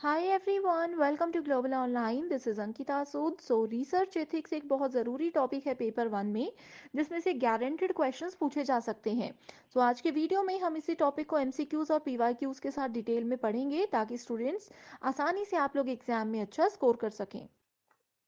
Hi everyone, welcome to global online. This is Ankita Sood. Research ethics एक बहुत ज़रूरी topic है पेपर वन में, जिसमें से गारंटेड क्वेश्चंस पूछे जा सकते हैं। आज के वीडियो में हम इसी टॉपिक को एमसीक्यूज और पीवाईक्यूज के साथ डिटेल में पढ़ेंगे, ताकि स्टूडेंट्स आसानी से आप लोग एग्जाम में अच्छा स्कोर कर सकें।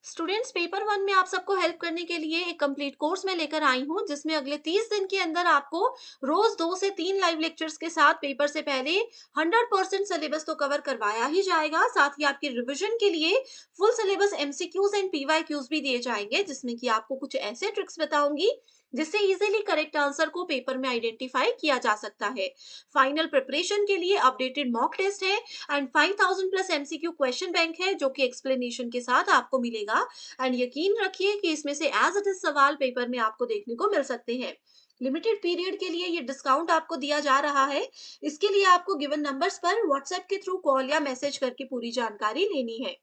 स्टूडेंट्स, पेपर वन में आप सबको हेल्प करने के लिए एक कंप्लीट कोर्स में लेकर आई हूँ, जिसमें अगले 30 दिन के अंदर आपको रोज 2 से 3 लाइव लेक्चर्स के साथ पेपर से पहले 100% सिलेबस तो कवर करवाया ही जाएगा। साथ ही आपकी रिवीजन के लिए full syllabus MCQs and PYQs भी दिए जाएंगे, जिसमें कि आपको कुछ ऐसे ट्रिक्स बताऊंगी जिससे इजीली करेक्ट आंसर को पेपर में आइडेंटिफाई किया जा सकता है। फाइनल प्रिपरेशन के लिए अपडेटेड मॉक टेस्ट है and 5000 plus MCQ question bank है, जो कि एक्सप्लेनेशन के साथ आपको मिलेगा। एंड यकीन रखिए कि इसमें से एज इट इज सवाल पेपर में आपको देखने को मिल सकते हैं। लिमिटेड पीरियड के लिए ये डिस्काउंट आपको दिया जा रहा है। इसके लिए आपको गिवन नंबर्स पर व्हाट्सएप के थ्रू कॉल या मैसेज करके पूरी जानकारी लेनी है।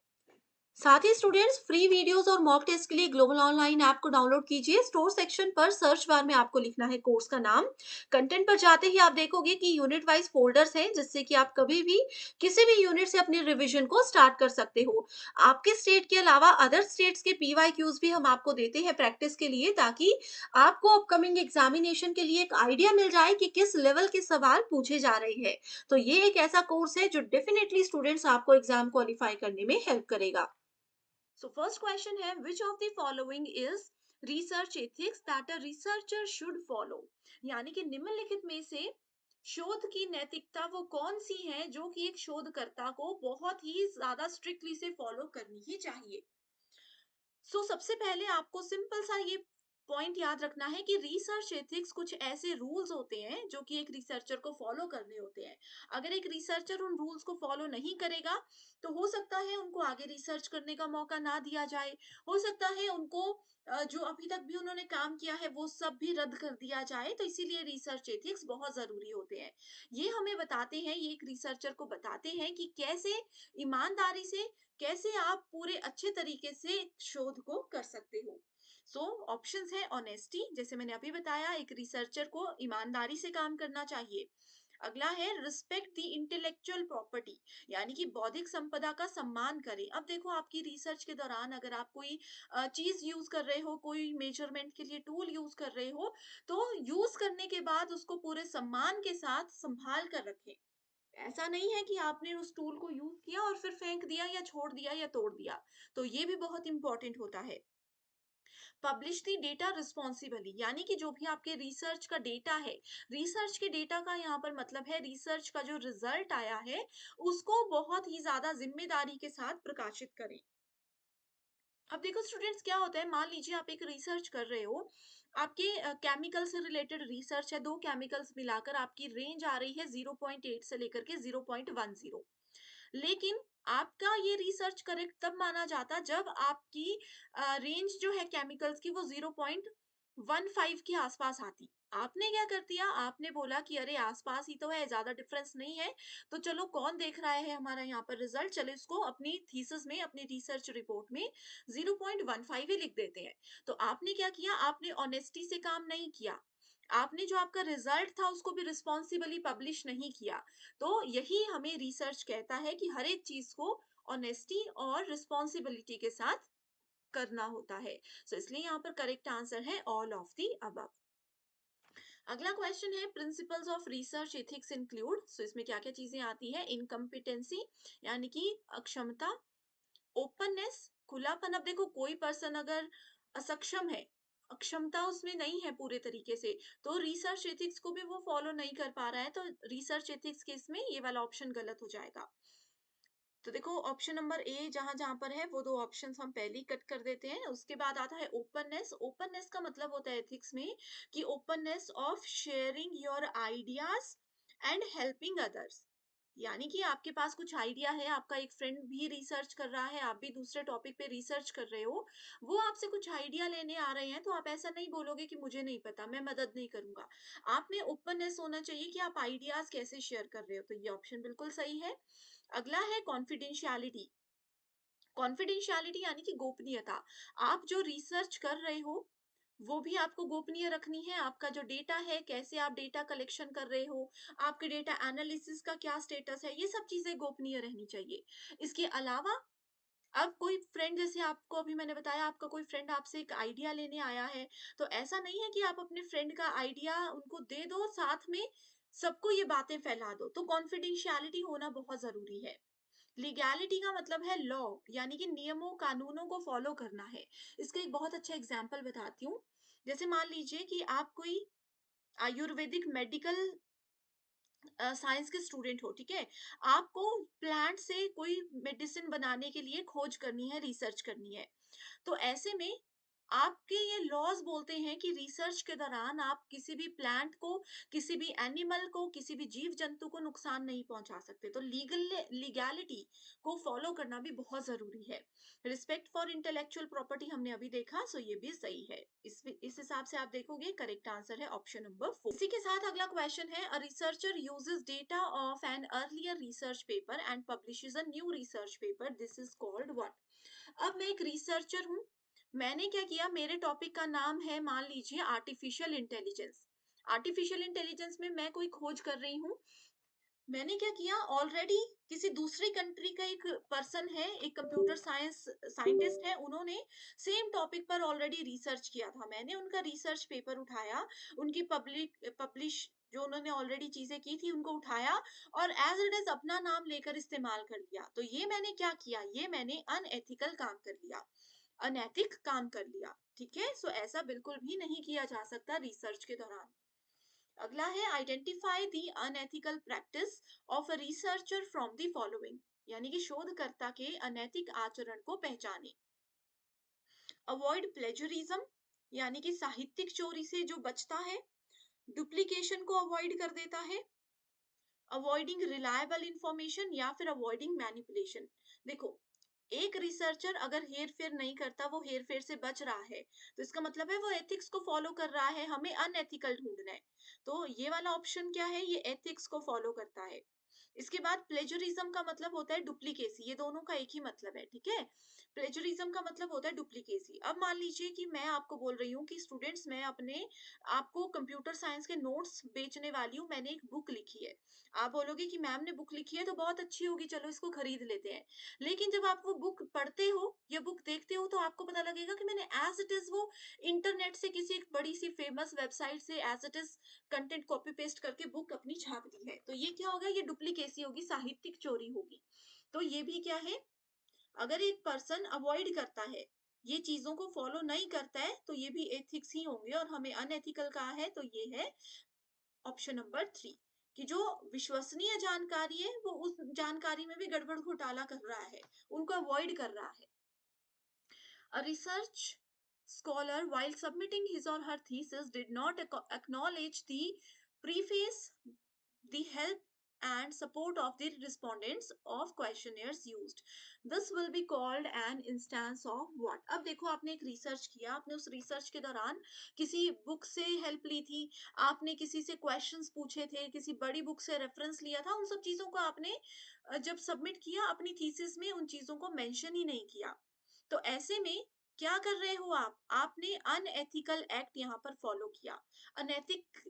साथ ही स्टूडेंट्स, फ्री वीडियोस और मॉक टेस्ट के लिए ग्लोबल ऑनलाइन ऐप को डाउनलोड कीजिए। स्टोर सेक्शन पर सर्च बार में आपको लिखना है कोर्स का नाम। कंटेंट पर जाते ही आप देखोगे कि यूनिट वाइज फोल्डर्स हैं, जिससे कि आप कभी भी किसी भी यूनिट से अपनी रिवीजन को स्टार्ट कर सकते हो। आपके स्टेट के अलावा अदर स्टेट्स के पीवाईक्यूज भी हम आपको देते हैं प्रैक्टिस के लिए, ताकि आपको अपकमिंग एग्जामिनेशन के लिए एक आइडिया मिल जाए कि किस लेवल के सवाल पूछे जा रहे हैं। तो ये एक ऐसा कोर्स है जो डेफिनेटली स्टूडेंट्स आपको एग्जाम क्वालिफाई करने में हेल्प करेगा। So first question है, which of the following is research ethics that a researcher should follow? यानी कि निम्नलिखित में से शोध की नैतिकता वो कौन सी है जो कि एक शोधकर्ता को बहुत ही ज्यादा स्ट्रिक्टली से फॉलो करनी ही चाहिए। सबसे पहले आपको सिंपल सा ये पॉइंट याद रखना है कि रिसर्च एथिक्स कुछ ऐसे रूल्स होते हैं जो कि एक रिसर्चर को फॉलो करने होते हैं। अगर एक रिसर्चर उन रूल्स को फॉलो नहीं करेगा, तो हो सकता है उनको आगे रिसर्च करने का मौका ना दिया जाए। हो सकता है उनको जो अभी तक भी उन्होंने काम किया है वो सब भी रद्द कर दिया जाए। तो इसीलिए रिसर्च एथिक्स बहुत जरूरी होते हैं। ये हमें बताते हैं, ये एक रिसर्चर को बताते हैं कि कैसे ईमानदारी से, कैसे आप पूरे अच्छे तरीके से शोध को कर सकते हो। ऑप्शंस है ऑनेस्टी, जैसे मैंने अभी बताया, एक रिसर्चर को ईमानदारी से काम करना चाहिए। अगला है रिस्पेक्ट द इंटेलेक्चुअल प्रॉपर्टी, यानी कि बौद्धिक संपदा का सम्मान करें। अब देखो, आपकी रिसर्च के दौरान अगर आप कोई चीज यूज कर रहे हो, कोई मेजरमेंट के लिए टूल यूज कर रहे हो, तो यूज करने के बाद उसको पूरे सम्मान के साथ संभाल कर रखें। ऐसा नहीं है कि आपने उस टूल को यूज किया और फिर फेंक दिया या छोड़ दिया या तोड़ दिया। तो ये भी बहुत इंपॉर्टेंट होता है। पब्लिश दी डेटा रिस्पॉन्सिबली, यानी कि जो भी आपके रिसर्च का डेटा है, रिसर्च के डेटा का यहाँ पर मतलब है रिसर्च का जो रिजल्ट आया है, उसको बहुत ही ज्यादा जिम्मेदारी के साथ प्रकाशित करें। अब देखो स्टूडेंट्स, क्या होता है, मान लीजिए आप एक रिसर्च कर रहे हो, आपके केमिकल से रिलेटेड रिसर्च है, दो केमिकल्स मिलाकर आपकी रेंज आ रही है 0.8 से लेकर के 0.10। लेकिन आपका ये रिसर्च करेक्ट तब माना जाता जब आपकी रेंज जो है केमिकल्स की वो 0.15 के आसपास आती। आपने क्या कर दिया, आपने बोला कि अरे आसपास ही तो है, ज्यादा डिफरेंस नहीं है, तो चलो कौन देख रहा है हमारा यहाँ पर रिजल्ट, चलो इसको अपनी थीसिस में, अपनी रिसर्च रिपोर्ट में 0.15 ही लिख देते हैं। तो आपने क्या किया, आपने ऑनेस्टी से काम नहीं किया। आपने जो आपका रिजल्ट था उसको भी रिस्पॉन्सिबली पब्लिश नहीं किया। तो यही हमें रिसर्च कहता है कि हर एक चीज को ऑनेस्टी और रिस्पॉन्सिबिलिटी के साथ करना होता है। इसलिए यहाँ पर करेक्ट आंसर है ऑल ऑफ दी अबव। अगला क्वेश्चन है, principles of research ethics include. इसमें क्या क्या चीजें आती है, इनकम्पिटेंसी यानी कि अक्षमता, ओपननेस खुलापन। अब देखो, कोई पर्सन अगर असक्षम है, अक्षमता उसमें नहीं है पूरे तरीके से, तो रिसर्च एथिक्स को भी वो फॉलो नहीं कर पा रहा है, तो रिसर्च एथिक्स केस में ये वाला ऑप्शन गलत हो जाएगा। तो देखो, ऑप्शन नंबर ए जहां जहां पर है वो दो ऑप्शंस हम पहले ही कट कर देते हैं। उसके बाद आता है ओपननेस। ओपननेस का मतलब होता है एथिक्स में कि openness of sharing your ideas and helping others. यानी कि आपके पास कुछ आइडिया है, आपका एक फ्रेंड भी रिसर्च कर रहा है, आप भी दूसरे टॉपिक पे रिसर्च कर रहे हो, वो आपसे कुछ आइडिया लेने आ रहे हैं, तो आप ऐसा नहीं बोलोगे कि मुझे नहीं पता, मैं मदद नहीं करूंगा। आप में ओपननेस होना चाहिए कि आप आइडियाज कैसे शेयर कर रहे हो। तो ये ऑप्शन बिल्कुल सही है। अगला है कॉन्फिडेंशियलिटी। कॉन्फिडेंशियलिटी यानी कि गोपनीयता। आप जो रिसर्च कर रहे हो वो भी आपको गोपनीय रखनी है। आपका जो डेटा है, कैसे आप डेटा कलेक्शन कर रहे हो, आपके डेटा एनालिसिस का क्या स्टेटस है, ये सब चीज़ें गोपनीय रहनी चाहिए। इसके अलावा अब कोई फ्रेंड, जैसे आपको अभी मैंने बताया, आपका कोई फ्रेंड आपसे एक आइडिया लेने आया है, तो ऐसा नहीं है कि आप अपने फ्रेंड का आइडिया उनको दे दो, साथ में सबको ये बातें फैला दो। तो कॉन्फिडेंशियलिटी होना बहुत ज़रूरी है। लीगैलिटी का मतलब है लॉ, यानी कि नियमों कानूनों को फॉलो करना है। इसका एक बहुत अच्छा एग्जांपल बताती हूँ। जैसे मान लीजिए कि आप कोई आयुर्वेदिक मेडिकल साइंस के स्टूडेंट हो, ठीक है? आपको प्लांट से कोई मेडिसिन बनाने के लिए खोज करनी है, रिसर्च करनी है। तो ऐसे में आपके ये लॉज बोलते हैं कि रिसर्च के दौरान आप किसी भी प्लांट को, किसी भी एनिमल को, किसी भी जीव जंतु को नुकसान नहीं पहुंचा सकते। तो लीगैलिटी को फॉलो करना भी बहुत जरूरी है। रिस्पेक्ट फॉर इंटेलेक्चुअल प्रॉपर्टी हमने अभी देखा, सो ये भी सही है। इस हिसाब से आप देखोगे, करेक्ट आंसर है ऑप्शन नंबर 4। इसी के साथ अगला क्वेश्चन है, a researcher uses data of an earlier research paper and publishes a new research paper, this is called what? अब मैं एक रिसर्चर हूँ, मैंने क्या किया, मेरे टॉपिक का नाम है मान लीजिए आर्टिफिशियल इंटेलिजेंस। आर्टिफिशियल इंटेलिजेंस में मैं कोई खोज कर रही हूँ। मैंने क्या किया, ऑलरेडी किसी दूसरी कंट्री का एक पर्सन है, एक कंप्यूटर साइंस साइंटिस्ट है, उन्होंने सेम टॉपिक पर ऑलरेडी रिसर्च किया था। मैंने उनका रिसर्च पेपर उठाया, उनकी पब्लिश जो उन्होंने ऑलरेडी चीजें की थी उनको उठाया, और एज इट इज अपना नाम लेकर इस्तेमाल कर लिया। तो ये मैंने क्या किया, ये मैंने अनएथिकल काम कर लिया, अनैतिक काम कर लिया। ठीक है, सो ऐसा बिल्कुल भी नहीं किया जा सकता रिसर्च के दौरान। अगला है, identify the unethical practice of a researcher from the following, यानी कि शोधकर्ता के अनैतिक आचरण को पहचाने। अवॉइड प्लेजरिज्म, यानी कि साहित्यिक चोरी से जो बचता है। डुप्लीकेशन को अवॉइड कर देता है। अवॉइडिंग रिलायबल इंफॉर्मेशन, या फिर अवॉइडिंग मैनिपुलेशन। देखो, एक रिसर्चर अगर हेर फेर नहीं करता, वो हेर फेर से बच रहा है, तो इसका मतलब है वो एथिक्स को फॉलो कर रहा है। हमें अनएथिकल ढूंढना है। तो ये वाला ऑप्शन क्या है, ये एथिक्स को फॉलो करता है। इसके बाद प्लेजरिज्म का मतलब होता है डुप्लीकेसी, ये दोनों का एक ही मतलब है, ठीक है? प्लेजरिज्म का मतलब होता है डुप्लीकेसी। अब मान लीजिए कि मैं आपको बोल रही हूँ कि स्टूडेंट्स, मैं अपने आपको कंप्यूटर साइंस के नोट्स बेचने वाली हूँ, मैंने एक बुक लिखी है। आप बोलोगे कि मैम ने बुक लिखी है तो बहुत अच्छी होगी, चलो इसको खरीद लेते हैं। लेकिन जब आप वो बुक पढ़ते हो या बुक देखते हो, तो आपको पता लगेगा कि मैंने एज इट इज वो इंटरनेट से, किसी एक बड़ी सी फेमस वेबसाइट से as it is content copy paste करके बुक अपनी छाप दी है। तो ये क्या होगा, ये डुप्लीकेसी होगी, साहित्यिक चोरी होगी। तो ये भी क्या है, अगर एक पर्सन अवॉइड करता है, ये चीजों को फॉलो नहीं करता है, तो ये भी एथिक्स ही होंगे। और हमें अनएथिकल कहा है, तो ये है ऑप्शन नंबर 3, कि जो विश्वसनीय जानकारी है, वो उस जानकारी में भी गड़बड़ घोटाला कर रहा है, उनको अवॉइड कर रहा है। A research scholar, while submitting his or her thesis, did not acknowledge the preface, the help and support of the respondents of questionnaires used. This will be called an instance of what? अब देखो, आपने एक research किया, आपने उस research के दौरान किसी बुक से हेल्प ली थी, आपने किसी से क्वेश्चंस पूछे थे, किसी बड़ी बुक से रेफरेंस लिया था, उन सब चीजों को आपने जब सबमिट किया अपनी थीसिस में, उन चीजों को मेंशन ही नहीं किया। तो ऐसे में क्या कर रहे हो आप? आपने अनएथिकल एक्ट यहाँ पर फॉलो किया, अनैतिक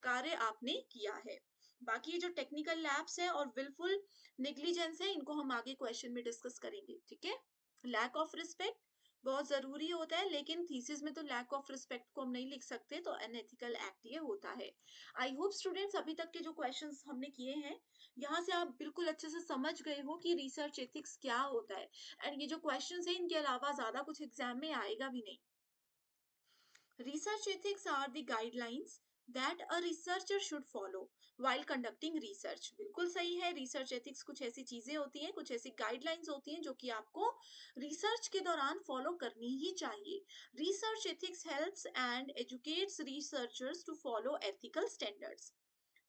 कार्य आपने किया है। बाकी ये जो टेक्निकल लैप्स है और विलफुल नेग्लिजेंस है, इनको हम आगे क्वेश्चन में डिस्कस करेंगे, ठीक है? लैक ऑफ रिस्पेक्ट बहुत जरूरी होता है, लेकिन थीसिस में तो लैक ऑफ रिस्पेक्ट को हम नहीं लिख सकते, तो अनएथिकल एक्ट ये होता है। आई होप स्टूडेंट्स, अभी तक के जो क्वेश्चंस हमने किए हैं, यहाँ से आप बिल्कुल अच्छे से समझ गए हो कि रिसर्च एथिक्स क्या होता है। एंड ये जो क्वेश्चंस है, इनके अलावा ज्यादा कुछ एग्जाम में आएगा भी नहीं। Research ethics are the guidelines that a researcher should follow while conducting research. बिल्कुल सही है, रिसर्च एथिक्स कुछ ऐसी चीजें होती हैं, कुछ ऐसी गाइडलाइंस होती हैं जो कि आपको रिसर्च के दौरान फॉलो करनी ही चाहिए। Research ethics helps and educates researchers to follow ethical standards.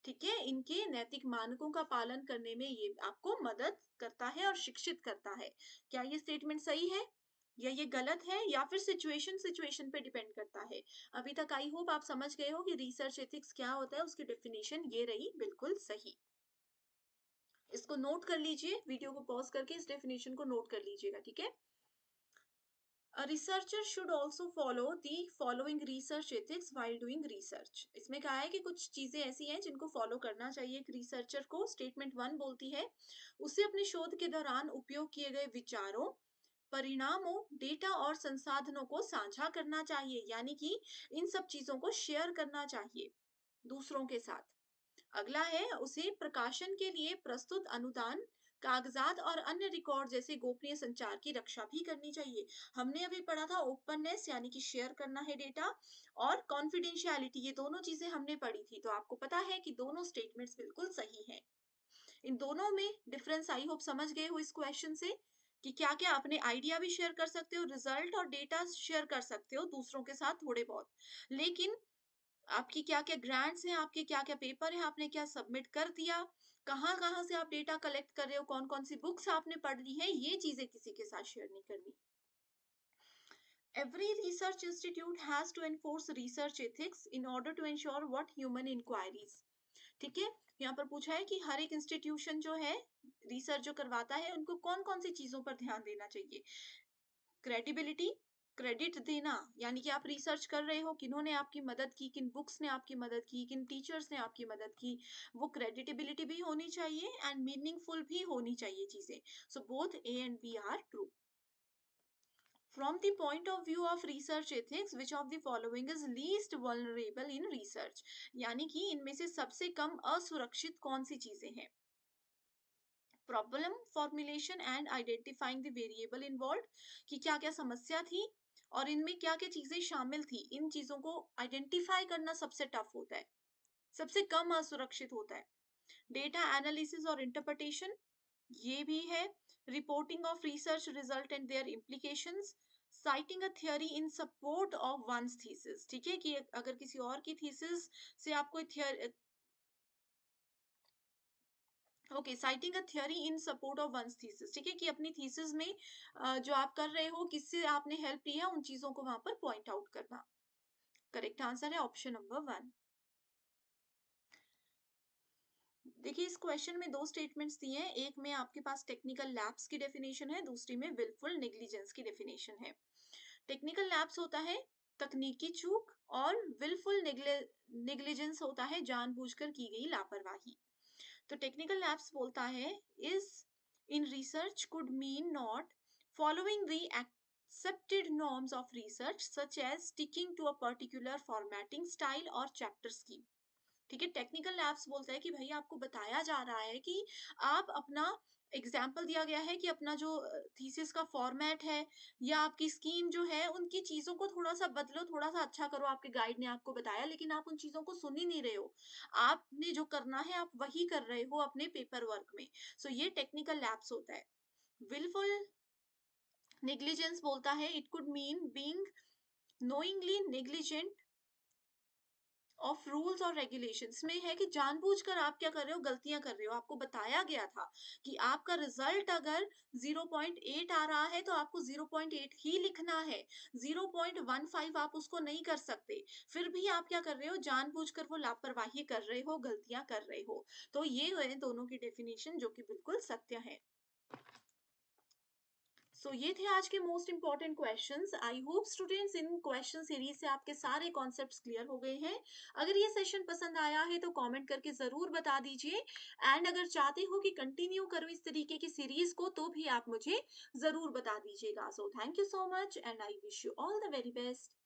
ठीक है, इनके नैतिक मानकों का पालन करने में ये आपको मदद करता है और शिक्षित करता है। क्या ये स्टेटमेंट सही है या ये गलत है, या फिर सिचुएशन सिचुएशन पे डिपेंड करता है? अभी तक आई होप आप समझ गए हो कि रिसर्च एथिक्स क्या होता है, उसकी डेफिनेशन ये रही, बिल्कुल सही। इसको नोट कर लीजिए, वीडियो को पॉज करके इस डेफिनेशन को नोट कर लीजिएगा, ठीक है? A researcher should also follow the following research ethics while doing research. इसमें कहा है कि कुछ चीजें ऐसी हैं जिनको फॉलो करना चाहिए एक रिसर्चर को। स्टेटमेंट 1 बोलती है उसे अपने शोध के दौरान उपयोग किए गए विचारों, परिणामों, डेटा और संसाधनों को साझा करना चाहिए, यानी कि इन सब चीजों को शेयर करना चाहिए दूसरों के साथ। अगला है उसे प्रकाशन के लिए प्रस्तुत अनुदान, कागजात और अन्य रिकॉर्ड जैसे गोपनीय संचार की रक्षा भी करनी चाहिए। हमने अभी पढ़ा था ओपननेस यानी कि शेयर करना है डेटा, और कॉन्फिडेंशियलिटी, ये दोनों चीजें हमने पढ़ी थी, तो आपको पता है कि दोनों स्टेटमेंट्स बिल्कुल सही हैं। इन दोनों में डिफरेंस आई होप समझ गए हो इस क्वेश्चन से कि क्या क्या अपने आइडिया भी शेयर कर सकते हो, रिजल्ट और डेटा शेयर कर सकते हो दूसरों के साथ थोड़े बहुत, लेकिन आपकी क्या-क्या ग्रांट्स हैं, आपके क्या-क्या पेपर हैं, आपने क्या सबमिट कर दिया, कहाँ-कहाँ से आप डेटा कलेक्ट कर रहे हो, कौन-कौन सी बुक्स आपने पढ़ ली हैं, ये चीज़ें किसी के साथ शेयर नहीं करनी। Every research institute has to enforce research ethics in order to ensure what human inquiries. ठीक है, यहाँ पर पूछा है कि हर एक इंस्टीट्यूशन जो है रिसर्च जो करवाता है उनको कौन कौन सी चीजों पर ध्यान देना चाहिए। क्रेडिबिलिटी, क्रेडिट देना, यानी कि आप रिसर्च कर रहे हो, किन्होंने आपकी मदद की, किन बुक्स ने आपकी मदद की, किन टीचर्स ने आपकी मदद की, वो क्रेडिटेबिलिटी भी होनी चाहिए एंड मीनिंगफुल भी होनी चाहिए चीजें। So both A and B are true. From the point of view of research ethics, which of the following is least vulnerable in research? यानी कि इनमें से सबसे कम असुरक्षित कौन सी चीजें हैं। Problem formulation and identifying the variable involve, कि क्या क्या समस्या थी और इनमें क्या क्या चीजें शामिल थी, इन चीजों को आइडेंटिफाई करना सबसे टफ होता है, सबसे कम असुरक्षित होता है। डेटा एनालिसिस और इंटरप्रिटेशन, ये भी है। Reporting of research result and their implications, citing a theory in support of one's thesis, ठीक है, कि अगर किसी और की थीसिस से आप कोई okay, citing a theory in support of one's thesis, ठीक है, कि अपनी थीसिस में जो आप कर रहे हो, किससे आपने हेल्प लिया, उन चीजों को वहां पर पॉइंट आउट करना। करेक्ट आंसर है ऑप्शन नंबर 1। देखिए इस क्वेश्चन में दो स्टेटमेंट्स दिए हैं, एक में आपके पास टेक्निकल लैप्स की डेफिनेशन है, दूसरी में विलफुल नेग्लिजेंस की डेफिनेशन है। टेक्निकल लैप्स होता है तकनीकी चूक, और विलफुल नेग्लिजेंस होता है जानबूझकर की गई लापरवाही। तो टेक्निकल लैब्स बोलता है is in research could mean not following the accepted norms of research such as sticking to a particular formatting style or chapter scheme। ठीक है, टेक्निकल लैब्स बोलता है कि भाई आपको बताया जा रहा है कि आप अपना एग्जाम्पल दिया गया है कि अपना जो थीसिस का फॉर्मेट है या आपकी स्कीम जो है उनकी चीजों को थोड़ा सा बदलो, थोड़ा सा अच्छा करो, आपके गाइड ने आपको बताया, लेकिन आप उन चीजों को सुन ही नहीं रहे हो। आपने जो करना है आप वही कर रहे हो अपने पेपर वर्क में। सो ये टेक्निकल लैब्स होता है। विलफुल नेग्लिजेंस बोलता है it could mean being knowingly negligent of rules और रेगुलेशंस, में है कि जानबूझकर आप क्या कर रहे हो, गलतियां कर रहे हो। आपको बताया गया था कि आपका रिजल्ट अगर 0.8 आ रहा है तो आपको 0.8 ही लिखना है, 0.15 आप उसको नहीं कर सकते। फिर भी आप क्या कर रहे हो, जानबूझकर वो लापरवाही कर रहे हो, गलतियां कर रहे हो। तो ये हुए दोनों की डेफिनेशन जो कि बिल्कुल सत्य है। ये थे आज के most important questions. I hope students in question series से आपके सारे कॉन्सेप्ट्स क्लियर हो गए हैं। अगर ये सेशन पसंद आया है तो कमेंट करके जरूर बता दीजिए, एंड अगर चाहते हो कि कंटिन्यू करूं इस तरीके की सीरीज को तो भी आप मुझे जरूर बता दीजिएगा। So thank you so much and I wish you all the very best.